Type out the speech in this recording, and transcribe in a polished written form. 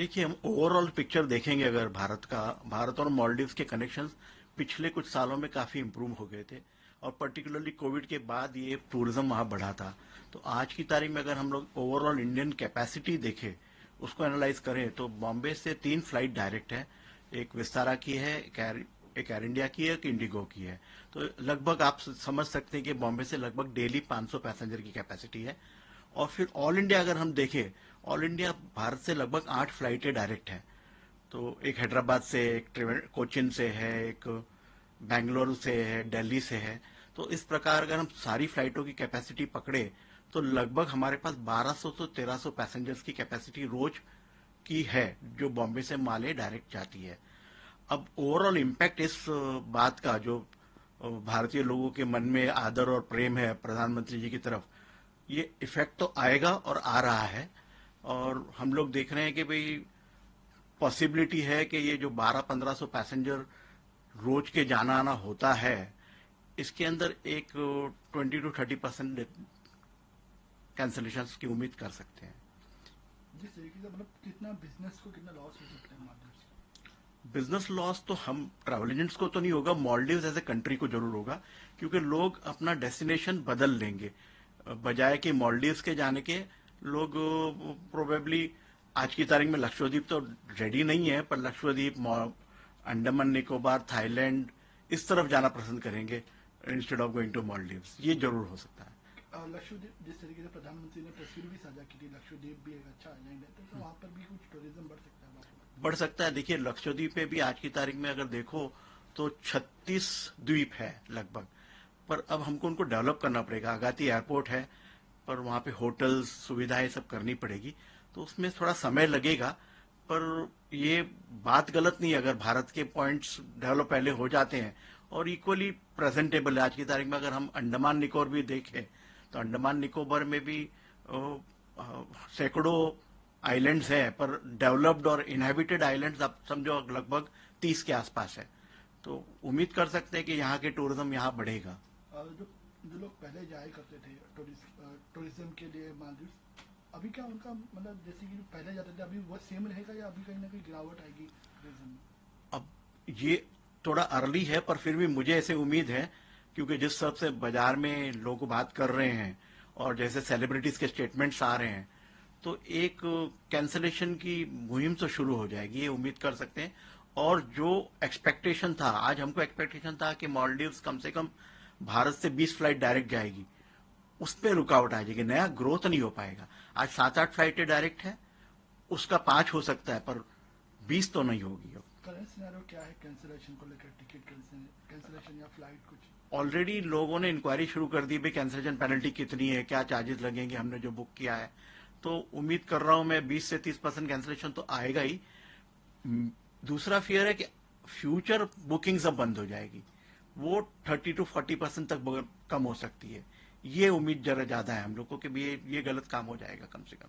देखिए, हम overall picture देखेंगे अगर भारत और मालदीव्स के कनेक्शंस पिछले कुछ सालों में काफी इम्प्रूव हो गए थे और पर्टिकुलरली कोविड के बाद ये टूरिज्म वहां बढ़ा था। तो आज की तारीख में अगर हम लोग ओवरऑल इंडियन कैपेसिटी देखें, उसको एनालाइज करें, तो बॉम्बे से 3 फ्लाइट डायरेक्ट है। एक विस्तारा की है, एक एयर इंडिया की है, एक इंडिगो की है। तो लगभग आप समझ सकते हैं कि बॉम्बे से लगभग डेली 500 पैसेंजर की कैपेसिटी है। और फिर ऑल इंडिया अगर हम देखें, ऑल इंडिया भारत से लगभग 8 फ्लाइटें डायरेक्ट हैं। तो एक हैदराबाद से, एक कोचिन से है, एक बेंगलुरु से है, दिल्ली से है। तो इस प्रकार अगर हम सारी फ्लाइटों की कैपेसिटी पकड़े तो लगभग हमारे पास 1200 से 1300 पैसेंजर्स की कैपेसिटी रोज की है, जो बॉम्बे से माले डायरेक्ट जाती है। अब ओवरऑल इम्पैक्ट इस बात का, जो भारतीय लोगों के मन में आदर और प्रेम है प्रधानमंत्री जी की तरफ, ये इफेक्ट तो आएगा और आ रहा है। और हम लोग देख रहे हैं कि भाई पॉसिबिलिटी है कि ये जो 1200-1500 पैसेंजर रोज के जाना आना होता है, इसके अंदर एक 20 to 30% कैंसलेशन की उम्मीद कर सकते हैं। जिस तरीके से मतलब कितना बिजनेस को कितना लॉस हो सकता है मालदीव? बिजनेस लॉस तो हम ट्रैवल एजेंट्स को तो नहीं होगा, मालदीव्स एज ए कंट्री को जरूर होगा, क्योंकि लोग अपना डेस्टिनेशन बदल लेंगे। बजाय कि मालदीव्स के जाने के, लोग प्रोबेबली आज की तारीख में लक्षद्वीप तो रेडी नहीं है, पर लक्षद्वीप, अंडमान निकोबार, थाईलैंड, इस तरफ जाना पसंद करेंगे instead of going to Maldives. ये जरूर हो सकता है। लक्षद्वीप, जिस तरीके से प्रधानमंत्री ने तस्वीर भी साझा की थी, लक्षद्वीप भी एक अच्छा आइलैंड है, तो वहाँ पर भी कुछ टूरिज्म बढ़ सकता है? बढ़ सकता है। देखिए, लक्षद्वीप में भी आज की तारीख में अगर देखो तो 36 द्वीप है लगभग, पर अब हमको उनको डेवलप करना पड़ेगा। अगाती एयरपोर्ट है, पर वहां पे होटल्स, सुविधाएं सब करनी पड़ेगी, तो उसमें थोड़ा समय लगेगा। पर ये बात गलत नहीं है अगर भारत के पॉइंट्स डेवलप पहले हो जाते हैं और इक्वली प्रेजेंटेबल है। आज की तारीख में अगर हम अंडमान निकोबार भी देखें, तो अंडमान निकोबार में भी सैकड़ों आइलैंड्स हैं, पर डेवलप्ड और इनहेबिटेड आइलैंड्स आप समझो लगभग 30 के आसपास है। तो उम्मीद कर सकते हैं कि यहाँ के टूरिज्म यहाँ बढ़ेगा। जो जो लोग पहले जाया करते थे टूरिज्म के लिए मालदीव, अभी क्या उनका मतलब जैसे कि पहले जाते थे, अभी वो सेम रहेगा या अभी कहीं ना कहीं गिरावट आएगी टूरिज्म में? अब ये थोड़ा अर्ली है, पर फिर भी मुझे ऐसे उम्मीद है, क्योंकि जिस हिसाब से बाजार में लोग बात कर रहे हैं और जैसे सेलिब्रिटीज के स्टेटमेंट्स आ रहे हैं, तो एक कैंसलेशन की मुहिम तो शुरू हो जाएगी, ये उम्मीद कर सकते हैं। और जो एक्सपेक्टेशन था, आज हमको एक्सपेक्टेशन था कि मालदीव्स कम से कम भारत से 20 फ्लाइट डायरेक्ट जाएगी, उस पर रुकावट आ जाएगी, नया ग्रोथ नहीं हो पाएगा। आज 7-8 फ्लाइटें डायरेक्ट है, उसका 5 हो सकता है, पर 20 तो नहीं होगी। अब करंट सिनेरियो क्या है कैंसिलेशन को लेकर? टिकट कैंसिलेशन या फ्लाइट कुछ? ऑलरेडी लोगों ने इंक्वायरी शुरू कर दी, भाई कैंसिलेशन पेनल्टी कितनी है, क्या चार्जेस लगेंगे, हमने जो बुक किया है। तो उम्मीद कर रहा हूं मैं 20 से 30% कैंसिलेशन तो आएगा ही। दूसरा फियर है कि फ्यूचर बुकिंग अब बंद हो जाएगी, वो 30 to 40% तक कम हो सकती है। ये उम्मीद जरा ज्यादा है हम लोग को कि ये गलत काम हो जाएगा कम से कम।